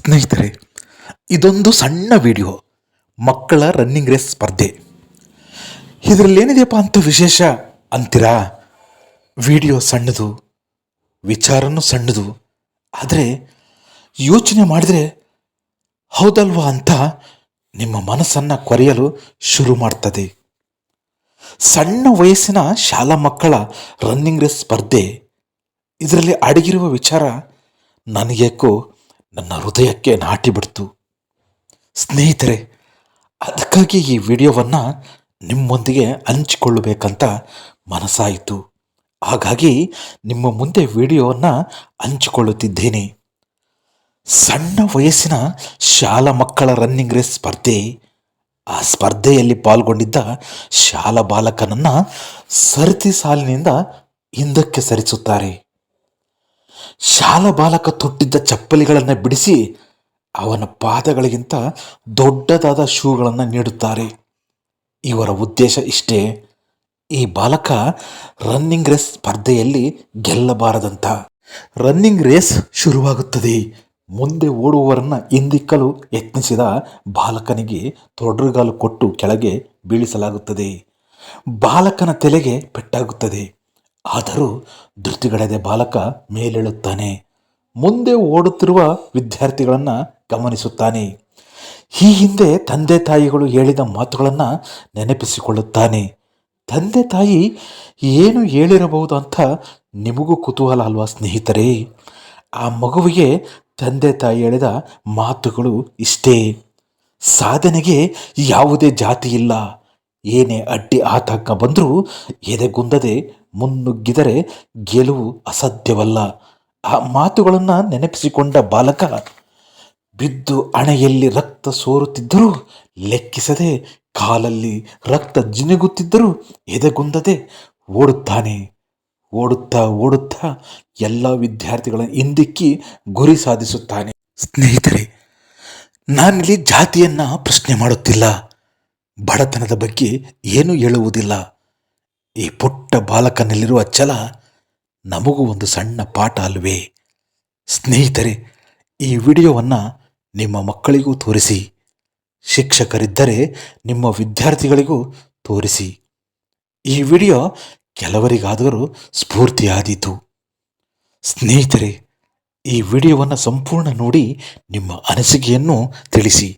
ಸ್ನೇಹಿತರೆ, ಇದೊಂದು ಸಣ್ಣ ವಿಡಿಯೋ ಮಕ್ಕಳ ರನ್ನಿಂಗ್ ರೇಸ್ ಸ್ಪರ್ಧೆ. ಇದರಲ್ಲಿ ಏನಿದೆಯಪ್ಪ ಅಂತ ವಿಶೇಷ ಅಂತೀರಾ? ವಿಡಿಯೋ ಸಣ್ಣದು, ವಿಚಾರನೂ ಸಣ್ಣದು, ಆದರೆ ಯೋಚನೆ ಮಾಡಿದರೆ ಹೌದಲ್ವಾ ಅಂತ ನಿಮ್ಮ ಮನಸ್ಸನ್ನು ಕೊರೆಯಲು ಶುರು ಮಾಡ್ತದೆ. ಸಣ್ಣ ವಯಸ್ಸಿನ ಶಾಲಾ ಮಕ್ಕಳ ರನ್ನಿಂಗ್ ರೇಸ್ ಸ್ಪರ್ಧೆ, ಇದರಲ್ಲಿ ಅಡಗಿರುವ ವಿಚಾರ ನನಗೇಕೋ ನನ್ನ ಹೃದಯಕ್ಕೆ ನಾಟಿಬಿಡ್ತು. ಸ್ನೇಹಿತರೆ, ಅದಕ್ಕಾಗಿ ಈ ವಿಡಿಯೋವನ್ನು ನಿಮ್ಮೊಂದಿಗೆ ಹಂಚಿಕೊಳ್ಳಬೇಕಂತ ಮನಸ್ಸಾಯಿತು. ಹಾಗಾಗಿ ನಿಮ್ಮ ಮುಂದೆ ವಿಡಿಯೋವನ್ನು ಹಂಚಿಕೊಳ್ಳುತ್ತಿದ್ದೇನೆ. ಸಣ್ಣ ವಯಸ್ಸಿನ ಶಾಲಾ ಮಕ್ಕಳ ರನ್ನಿಂಗ್ ರೇಸ್ ಸ್ಪರ್ಧೆ. ಆ ಸ್ಪರ್ಧೆಯಲ್ಲಿ ಪಾಲ್ಗೊಂಡಿದ್ದ ಶಾಲಾ ಬಾಲಕನನ್ನು ಸರತಿ ಸಾಲಿನಿಂದ ಹಿಂದಕ್ಕೆ ಸರಿಸುತ್ತಾರೆ. ಶಾಲಾ ಬಾಲಕ ತೊಟ್ಟಿದ್ದ ಚಪ್ಪಲಿಗಳನ್ನು ಬಿಡಿಸಿ ಅವನ ಪಾದಗಳಿಗಿಂತ ದೊಡ್ಡದಾದ ಶೂಗಳನ್ನು ನೀಡುತ್ತಾರೆ. ಇವರ ಉದ್ದೇಶ ಇಷ್ಟೇ: ಈ ಬಾಲಕ ರನ್ನಿಂಗ್ ರೇಸ್ ಸ್ಪರ್ಧೆಯಲ್ಲಿ ಗೆಲ್ಲಬಾರದಂತ. ರನ್ನಿಂಗ್ ರೇಸ್ ಶುರುವಾಗುತ್ತದೆ. ಮುಂದೆ ಓಡುವವರನ್ನು ಹಿಂದಿಕ್ಕಲು ಯತ್ನಿಸಿದ ಬಾಲಕನಿಗೆ ತೊಡರುಗಾಲು ಕೊಟ್ಟು ಕೆಳಗೆ ಬೀಳಿಸಲಾಗುತ್ತದೆ. ಬಾಲಕನ ತಲೆಗೆ ಪೆಟ್ಟಾಗುತ್ತದೆ. ಆದರೂ ಧೃತಿಗೆಡದೆ ಬಾಲಕ ಮೇಲೇಳುತ್ತಾನೆ. ಮುಂದೆ ಓಡುತ್ತಿರುವ ವಿದ್ಯಾರ್ಥಿಗಳನ್ನು ಗಮನಿಸುತ್ತಾನೆ. ಈ ಹಿಂದೆ ತಂದೆ ತಾಯಿಗಳು ಹೇಳಿದ ಮಾತುಗಳನ್ನು ನೆನಪಿಸಿಕೊಳ್ಳುತ್ತಾನೆ. ತಂದೆ ತಾಯಿ ಏನು ಹೇಳಿರಬಹುದು ಅಂತ ನಿಮಗೂ ಕುತೂಹಲ ಅಲ್ವಾ ಸ್ನೇಹಿತರೆ? ಆ ಮಗುವಿಗೆ ತಂದೆ ತಾಯಿ ಹೇಳಿದ ಮಾತುಗಳು ಇಷ್ಟೇ: ಸಾಧನೆಗೆ ಯಾವುದೇ ಜಾತಿ ಇಲ್ಲ. ಏನೇ ಅಡ್ಡಿ ಆತಂಕ ಬಂದರೂ ಎದೆಗುಂದದೆ ಮುನ್ನುಗ್ಗಿದರೆ ಗೆಲುವು ಅಸಾಧ್ಯವಲ್ಲ. ಆ ಮಾತುಗಳನ್ನು ನೆನಪಿಸಿಕೊಂಡ ಬಾಲಕ ಬಿದ್ದು ಹಣೆಯಲ್ಲಿ ರಕ್ತ ಸೋರುತ್ತಿದ್ದರೂ ಲೆಕ್ಕಿಸದೆ, ಕಾಲಲ್ಲಿ ರಕ್ತ ಜಿನುಗುತ್ತಿದ್ದರೂ ಎದೆಗುಂದದೆ ಓಡುತ್ತಾನೆ. ಓಡುತ್ತಾ ಓಡುತ್ತಾ ಎಲ್ಲ ವಿದ್ಯಾರ್ಥಿಗಳ ಹಿಂದಿಕ್ಕಿ ಗುರಿ ಸಾಧಿಸುತ್ತಾನೆ. ಸ್ನೇಹಿತರೆ, ನಾನಿಲ್ಲಿ ಜಾತಿಯನ್ನು ಪ್ರಶ್ನೆ ಮಾಡುತ್ತಿಲ್ಲ, ಬಡತನದ ಬಗ್ಗೆ ಏನೂ ಹೇಳುವುದಿಲ್ಲ. ಈ ಪುಟ್ಟ ಬಾಲಕನಲ್ಲಿರುವ ಛಲ ನಮಗೂ ಒಂದು ಸಣ್ಣ ಪಾಠ ಅಲ್ವೇ? ಸ್ನೇಹಿತರೆ, ಈ ವಿಡಿಯೋವನ್ನು ನಿಮ್ಮ ಮಕ್ಕಳಿಗೂ ತೋರಿಸಿ. ಶಿಕ್ಷಕರಿದ್ದರೆ ನಿಮ್ಮ ವಿದ್ಯಾರ್ಥಿಗಳಿಗೂ ತೋರಿಸಿ. ಈ ವಿಡಿಯೋ ಕೆಲವರಿಗಾದರೂ ಸ್ಫೂರ್ತಿಯಾದೀತು. ಸ್ನೇಹಿತರೆ, ಈ ವಿಡಿಯೋವನ್ನು ಸಂಪೂರ್ಣ ನೋಡಿ ನಿಮ್ಮ ಅನಿಸಿಕೆಯನ್ನು ತಿಳಿಸಿ.